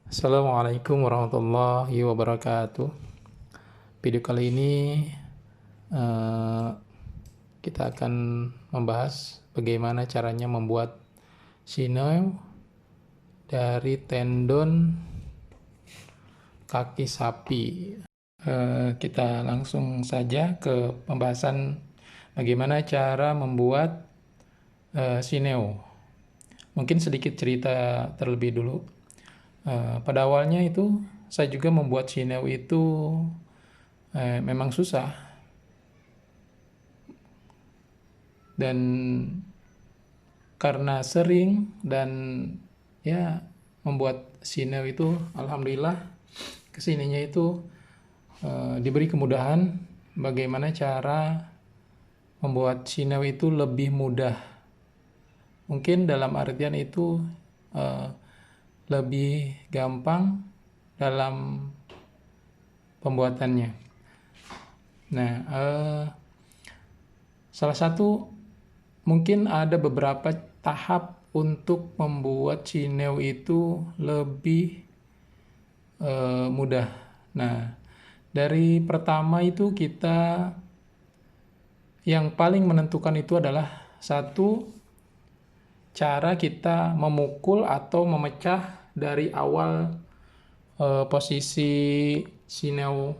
Assalamualaikum warahmatullahi wabarakatuh. Video kali ini eh, kita akan membahas bagaimana caranya membuat sinew dari tendon kaki sapi. Kita langsung saja ke pembahasan bagaimana cara membuat sinew. Mungkin sedikit cerita terlebih dulu. Pada awalnya itu saya juga membuat sinew itu memang susah, dan karena sering dan ya membuat sinew itu alhamdulillah kesininya itu diberi kemudahan bagaimana cara membuat sinew itu lebih mudah. Mungkin dalam artian itu lebih gampang dalam pembuatannya. Nah, salah satu mungkin ada beberapa tahap untuk membuat sinew itu lebih mudah. Nah, dari pertama itu kita yang paling menentukan itu adalah satu, cara kita memukul atau memecah dari awal posisi sinew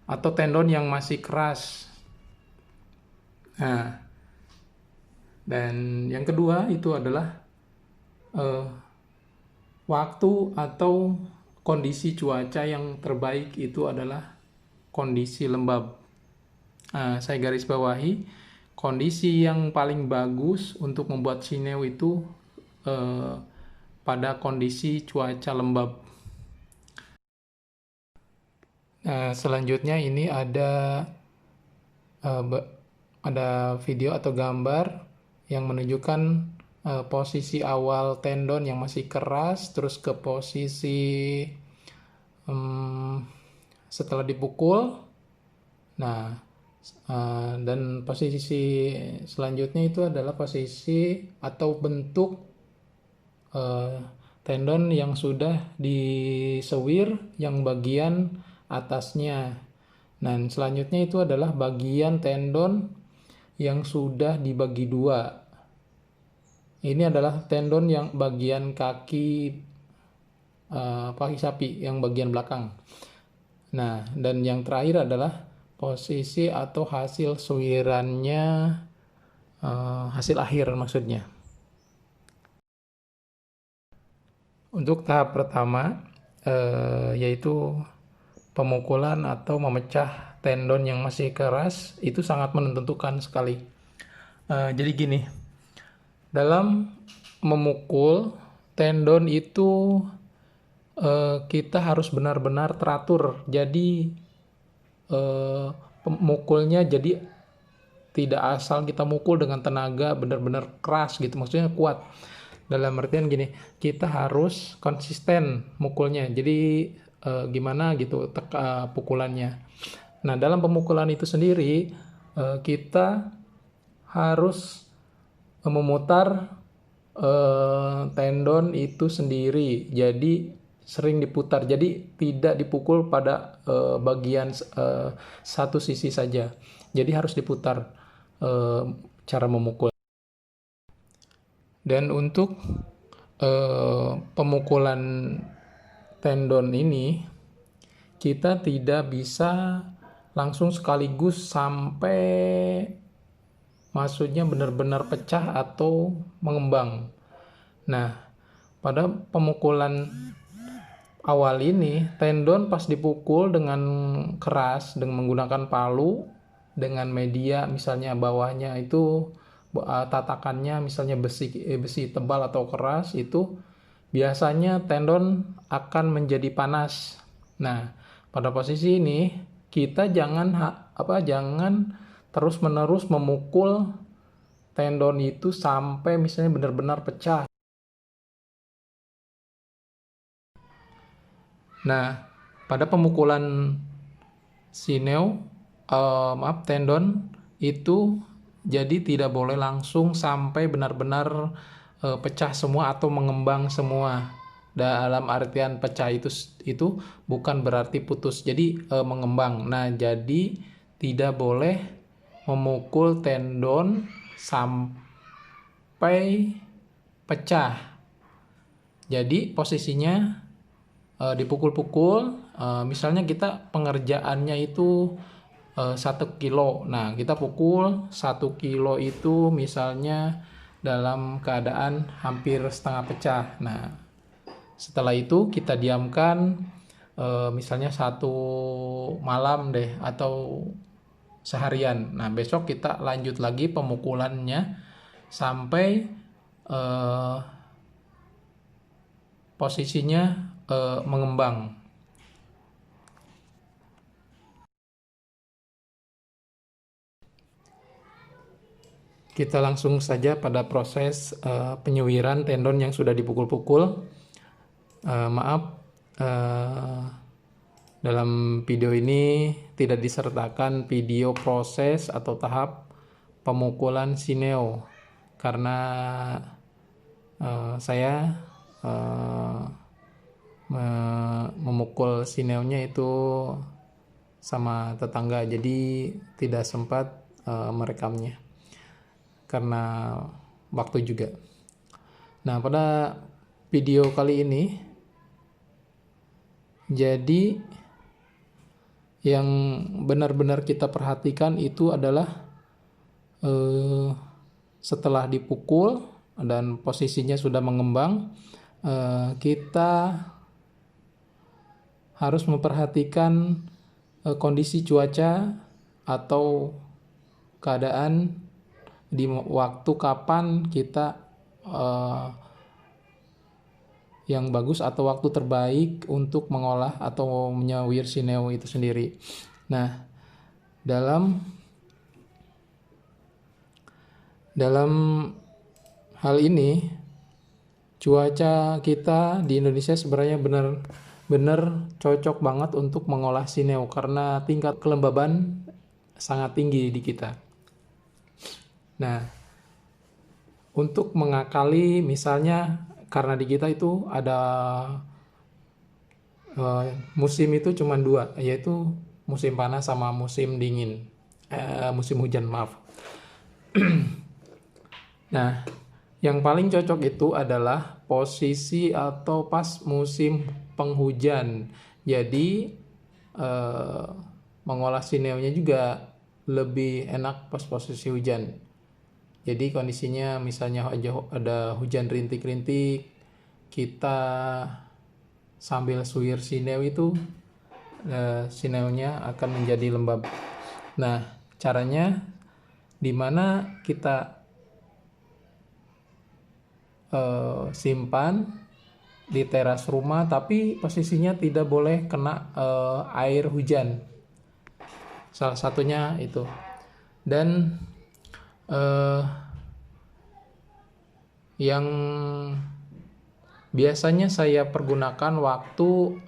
atau tendon yang masih keras. Nah, dan yang kedua itu adalah waktu atau kondisi cuaca yang terbaik itu adalah kondisi lembab. Saya garis bawahi, kondisi yang paling bagus untuk membuat sinew itu pada kondisi cuaca lembab. Selanjutnya ini ada video atau gambar yang menunjukkan posisi awal tendon yang masih keras, terus ke posisi setelah dipukul. Nah, dan posisi selanjutnya itu adalah posisi atau bentuk tendon yang sudah disewir yang bagian atasnya. Dan selanjutnya itu adalah bagian tendon yang sudah dibagi dua. Ini adalah tendon yang bagian kaki sapi yang bagian belakang. Nah, dan yang terakhir adalah posisi atau hasil suwirannya, hasil akhir maksudnya. Untuk tahap pertama yaitu pemukulan atau memecah tendon yang masih keras itu sangat menentukan sekali. Jadi gini, dalam memukul tendon itu kita harus benar-benar teratur. Jadi pemukulnya jadi tidak asal kita mukul dengan tenaga benar-benar keras gitu, maksudnya kuat. Dalam artian gini, kita harus konsisten mukulnya. Jadi gimana gitu pukulannya. Nah, dalam pemukulan itu sendiri kita harus memutar tendon itu sendiri. Jadi sering diputar. Jadi tidak dipukul pada bagian satu sisi saja. Jadi harus diputar cara memukul. Dan untuk pemukulan tendon ini kita tidak bisa langsung sekaligus sampai maksudnya benar-benar pecah atau mengembang. Nah, pada pemukulan awal ini tendon pas dipukul dengan keras dengan menggunakan palu dengan media misalnya bawahnya itu tatakannya misalnya besi tebal atau keras, itu biasanya tendon akan menjadi panas. Nah, pada posisi ini kita jangan terus-menerus memukul tendon itu sampai misalnya benar-benar pecah. Nah, pada pemukulan sinew, tendon itu jadi tidak boleh langsung sampai benar-benar pecah semua atau mengembang semua. dalam artian pecah itu bukan berarti putus, jadi mengembang. Nah, jadi tidak boleh memukul tendon sampai pecah. Jadi posisinya dipukul-pukul, misalnya kita pengerjaannya itu 1 kilo. Nah, kita pukul 1 kilo itu misalnya dalam keadaan hampir setengah pecah. Nah, setelah itu kita diamkan misalnya 1 malam deh atau seharian. Nah, besok kita lanjut lagi pemukulannya sampai posisinya mengembang. Kita langsung saja pada proses penyuwiran tendon yang sudah dipukul-pukul. Maaf, dalam video ini tidak disertakan video proses atau tahap pemukulan sineo karena saya memukul sineonya itu sama tetangga, jadi tidak sempat merekamnya karena waktu juga. Nah, pada video kali ini jadi yang benar-benar kita perhatikan itu adalah setelah dipukul dan posisinya sudah mengembang, kita harus memperhatikan kondisi cuaca atau keadaan di waktu kapan kita yang bagus atau waktu terbaik untuk mengolah atau menyawir sineo itu sendiri. Nah, dalam hal ini cuaca kita di Indonesia sebenarnya benar-benar cocok banget untuk mengolah sineo karena tingkat kelembaban sangat tinggi di kita. Nah, untuk mengakali misalnya karena di kita itu ada musim itu cuma 2, yaitu musim panas sama musim dingin, musim hujan, maaf. Nah, yang paling cocok itu adalah posisi atau pas musim penghujan. Jadi mengolah sineonya juga lebih enak pas posisi hujan. Jadi kondisinya misalnya ada hujan rintik-rintik, kita sambil suwir sineo itu sineonya akan menjadi lembab. Nah, caranya dimana kita simpan di teras rumah, tapi posisinya tidak boleh kena air hujan. Salah satunya itu. Dan yang biasanya saya pergunakan waktu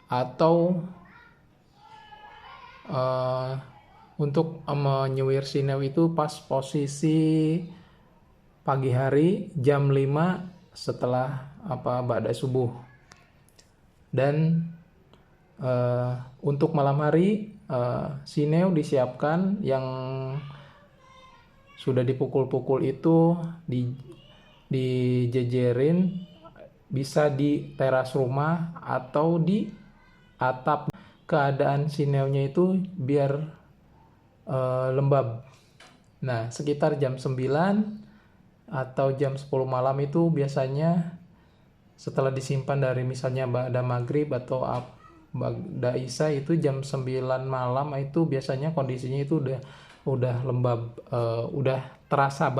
atau untuk menyuwir sineo itu pas posisi pagi hari jam 5 setelah ba'da subuh. Dan untuk malam hari sineo disiapkan yang sudah dipukul-pukul itu dijejerin, bisa di teras rumah atau di atap. Keadaan sineonya itu biar lembab. Nah, sekitar jam 9 atau jam 10 malam itu biasanya setelah disimpan dari misalnya ba'da maghrib atau ba'da isya itu jam 9 malam itu biasanya kondisinya itu udah lembab, udah terasa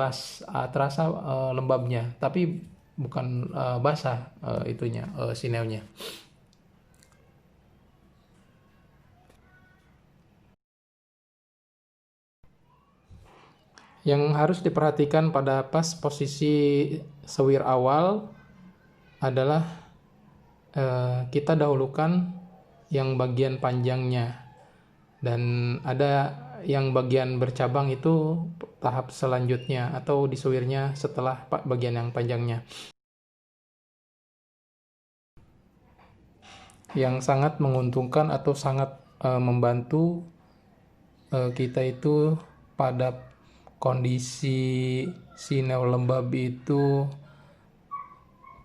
lembabnya, tapi bukan basah itunya sineonya. Yang harus diperhatikan pada pas posisi sewir awal adalah kita dahulukan yang bagian panjangnya, dan ada yang bagian bercabang itu tahap selanjutnya atau disewirnya setelah bagian yang panjangnya. yang sangat menguntungkan atau sangat membantu kita itu pada kondisi sineu lembab itu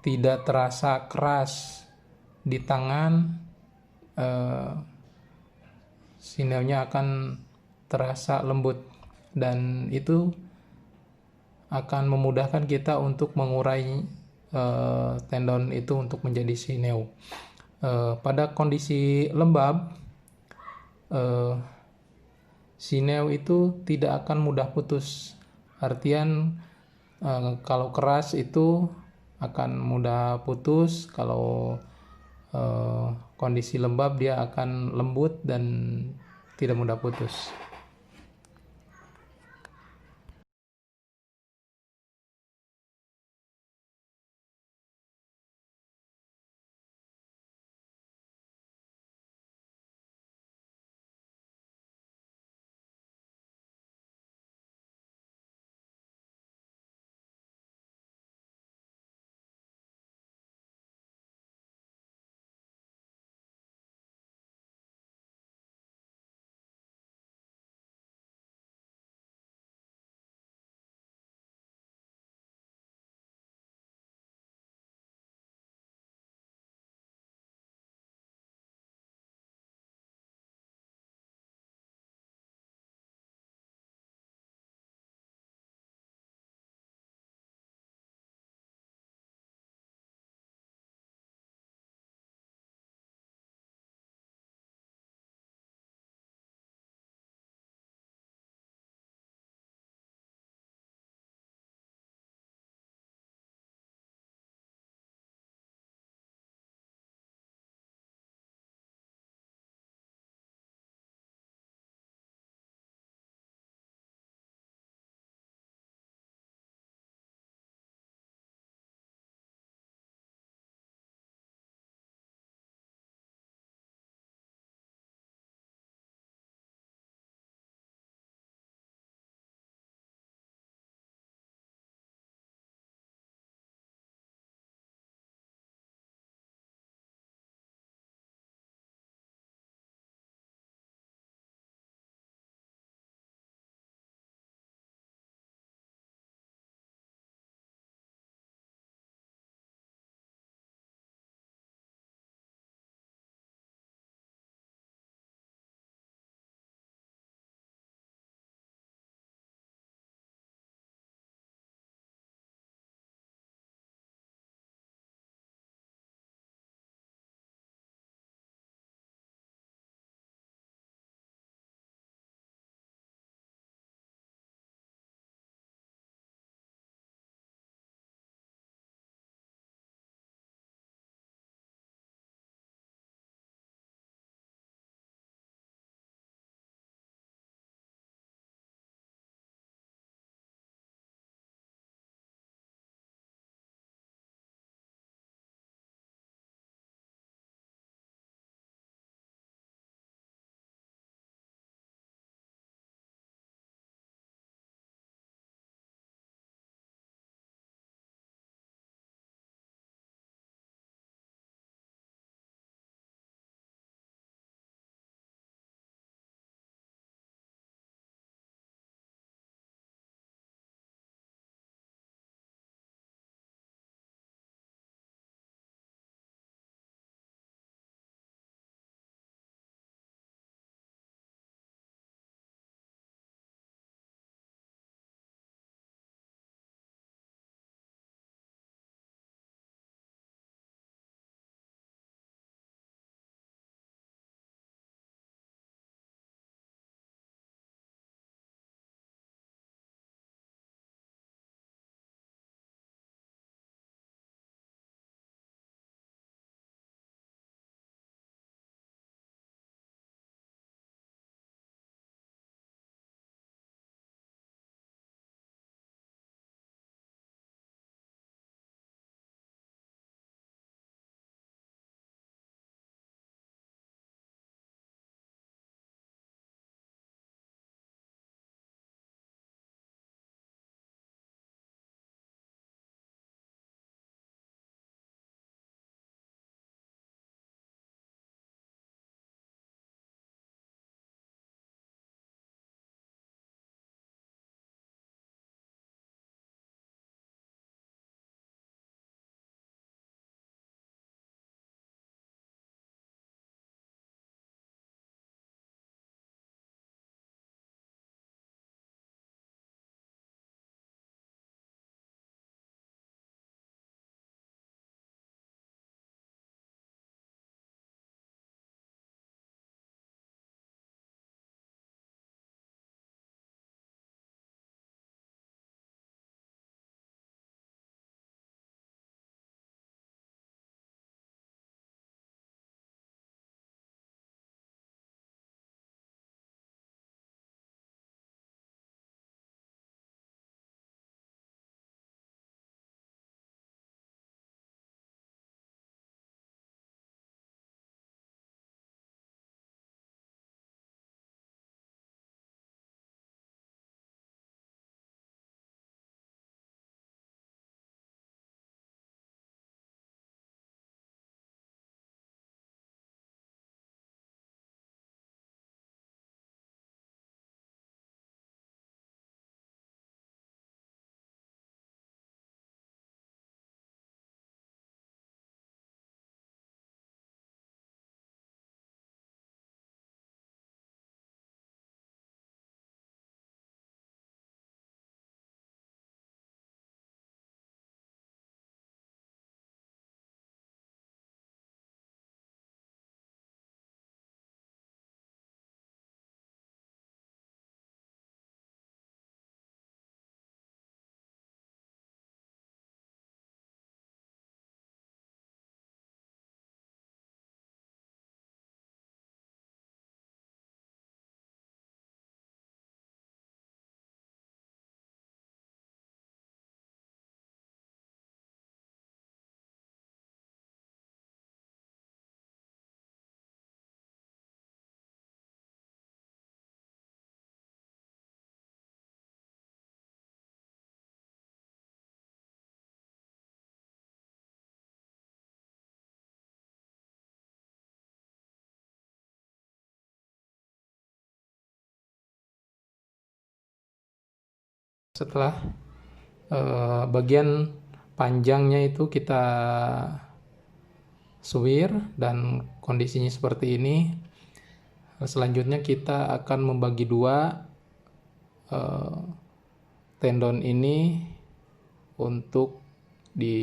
tidak terasa keras di tangan, sineunya akan terasa lembut, dan itu akan memudahkan kita untuk mengurai tendon itu untuk menjadi sineu. Pada kondisi lembab, sineu itu tidak akan mudah putus. Artian kalau keras itu akan mudah putus, kalau kondisi lembab dia akan lembut dan tidak mudah putus. Setelah bagian panjangnya itu kita suwir dan kondisinya seperti ini, selanjutnya kita akan membagi dua tendon ini untuk di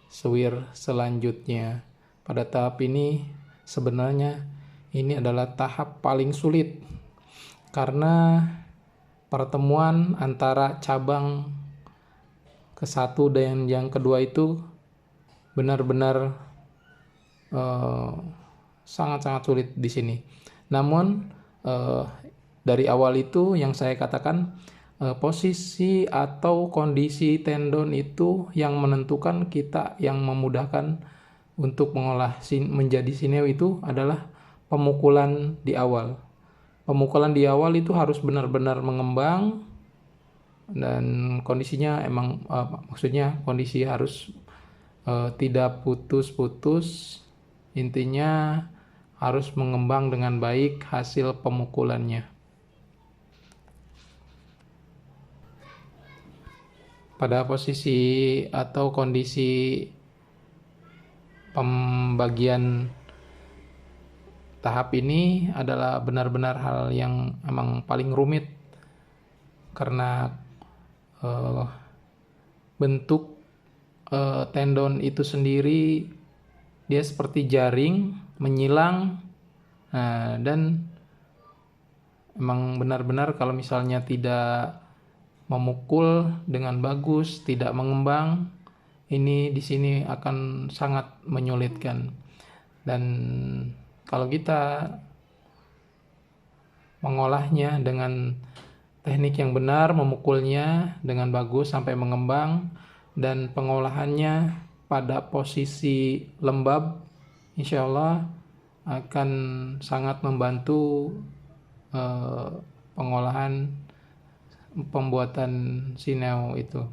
suwir selanjutnya. Pada tahap ini sebenarnya ini adalah tahap paling sulit karena pertemuan antara cabang ke satu dan yang kedua itu benar-benar sangat-sangat sulit di sini. Namun dari awal itu yang saya katakan, posisi atau kondisi tendon itu yang menentukan kita, yang memudahkan untuk mengolah menjadi sineo itu adalah pemukulan di awal. Pemukulan di awal itu harus benar-benar mengembang dan kondisinya emang maksudnya kondisi harus tidak putus-putus, intinya harus mengembang dengan baik hasil pemukulannya. Pada posisi atau kondisi pembagian tahap ini adalah benar-benar hal yang emang paling rumit karena bentuk tendon itu sendiri dia seperti jaring menyilang. Nah, dan emang benar-benar kalau misalnya tidak memukul dengan bagus, tidak mengembang, ini di sini akan sangat menyulitkan. Dan kalau kita mengolahnya dengan teknik yang benar, memukulnya dengan bagus sampai mengembang, dan pengolahannya pada posisi lembab, insya Allah akan sangat membantu pengolahan pembuatan sineo itu.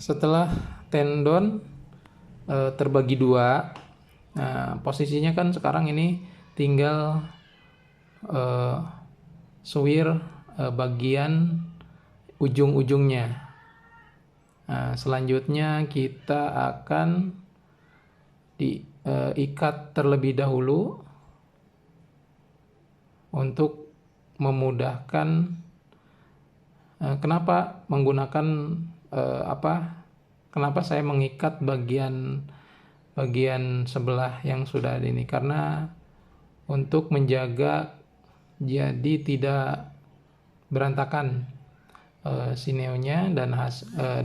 Setelah tendon terbagi dua, nah posisinya kan sekarang ini tinggal suwir bagian ujung-ujungnya. Nah, selanjutnya kita akan diikat terlebih dahulu untuk memudahkan. Kenapa menggunakan kenapa saya mengikat bagian sebelah yang sudah ini, karena untuk menjaga jadi tidak berantakan sineonya, dan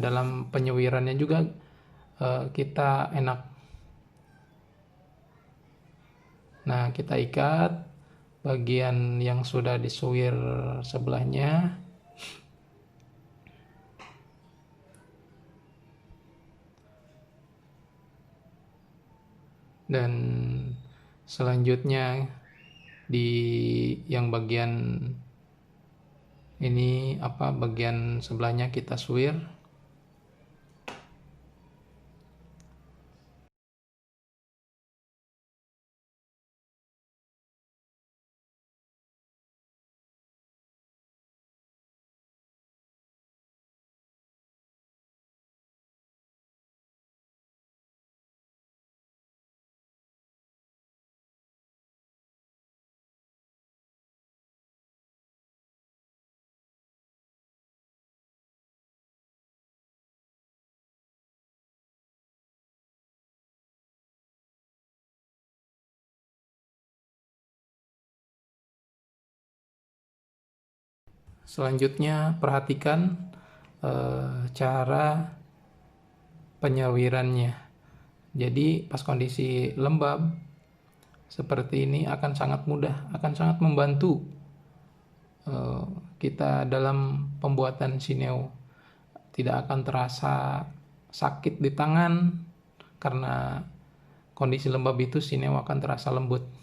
dalam penyewirannya juga kita enak. Nah, kita ikat bagian yang sudah disuwir sebelahnya. Dan selanjutnya di yang bagian ini bagian sebelahnya kita suwir. Selanjutnya perhatikan cara penyawirannya. Jadi pas kondisi lembab seperti ini akan sangat mudah, akan sangat membantu kita dalam pembuatan sineo. Tidak akan terasa sakit di tangan, karena kondisi lembab itu sineo akan terasa lembut.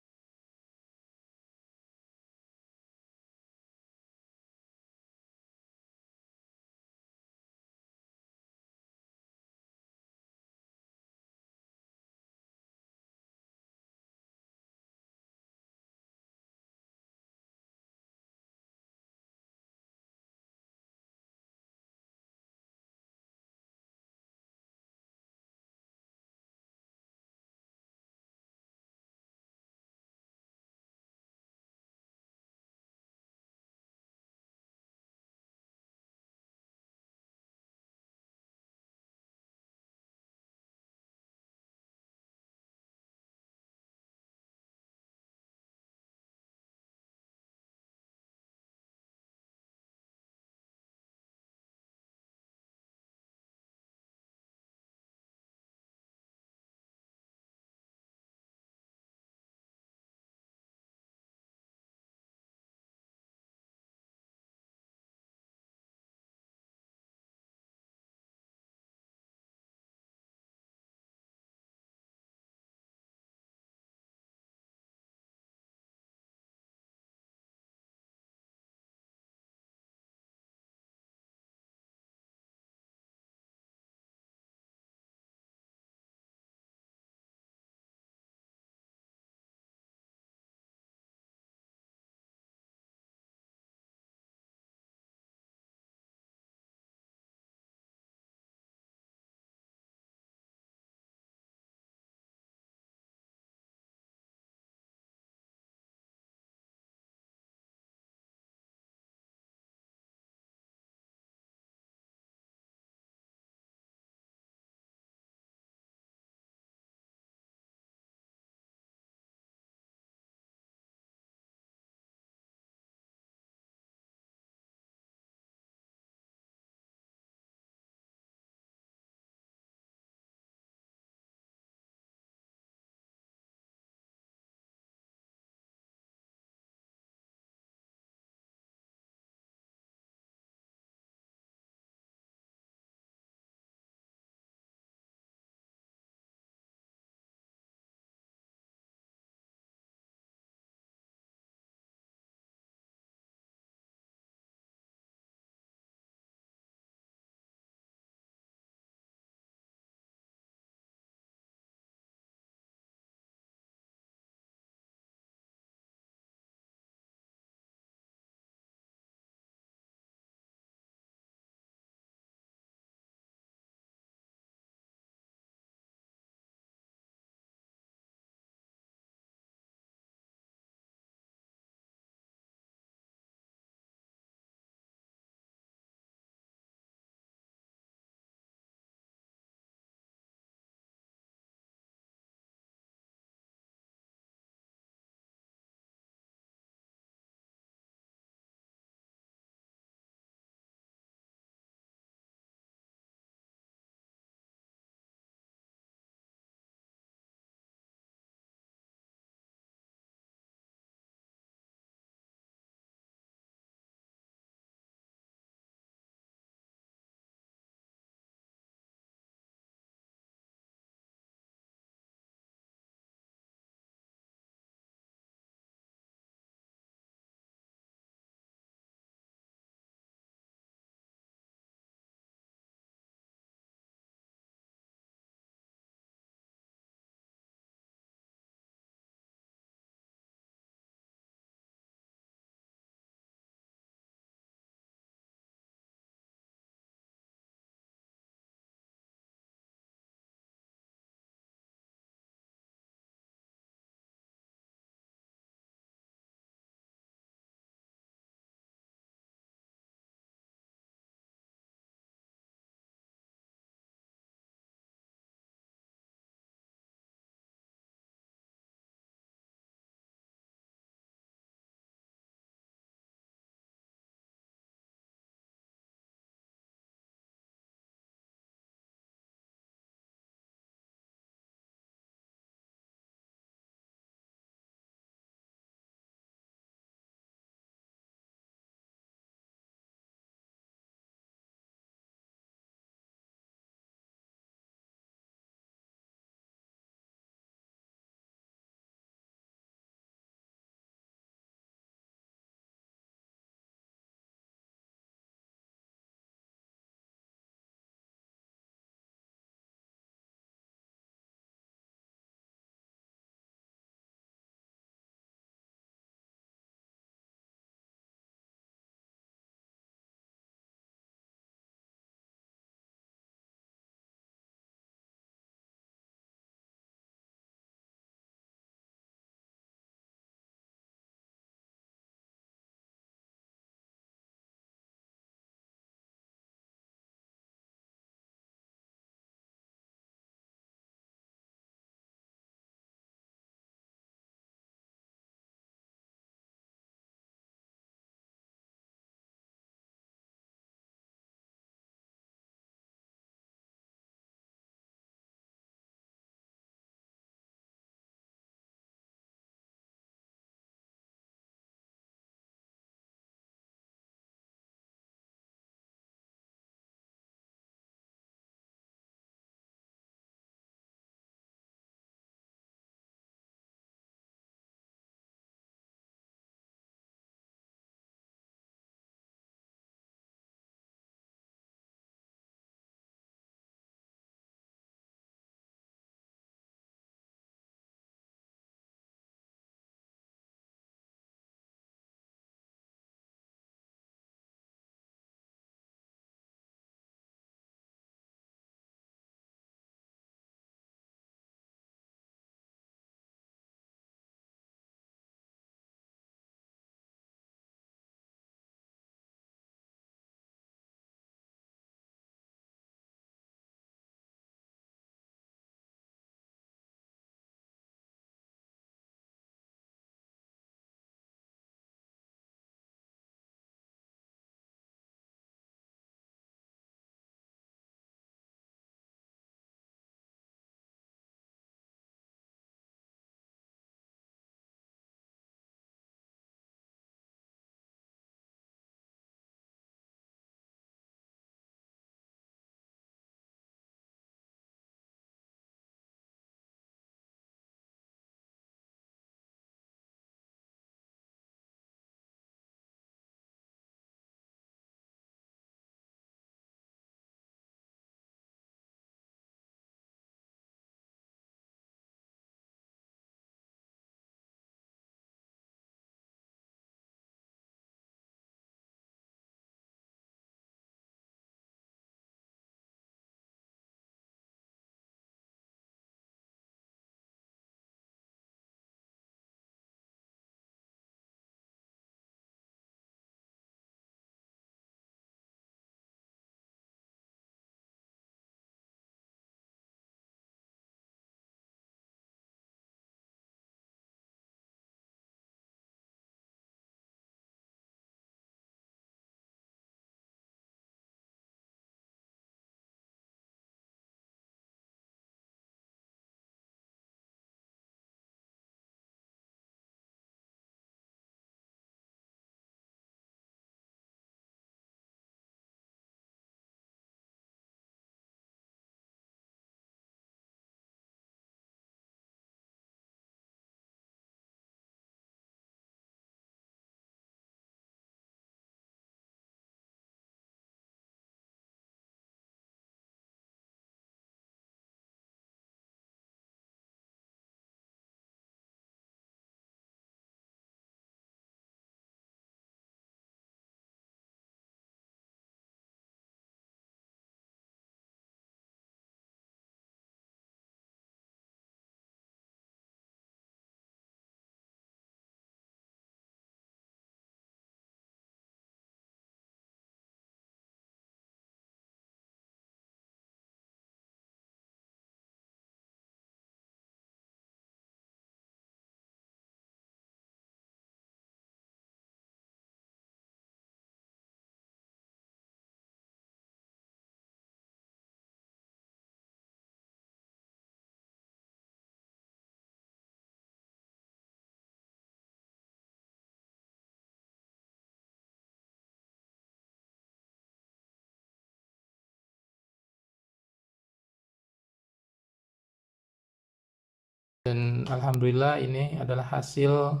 Dan alhamdulillah ini adalah hasil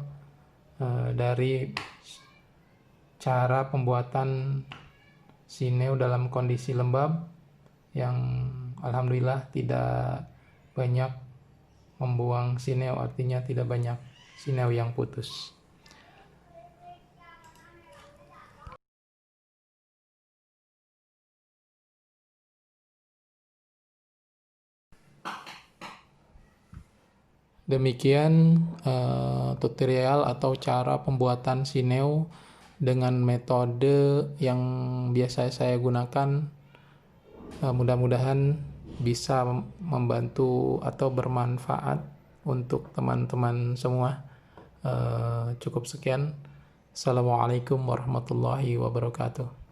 dari cara pembuatan sineo dalam kondisi lembab yang alhamdulillah tidak banyak membuang sineo, artinya tidak banyak sineo yang putus. Demikian tutorial atau cara pembuatan sineo dengan metode yang biasa saya gunakan. Mudah-mudahan bisa membantu atau bermanfaat untuk teman-teman semua. Cukup sekian. Assalamualaikum warahmatullahi wabarakatuh.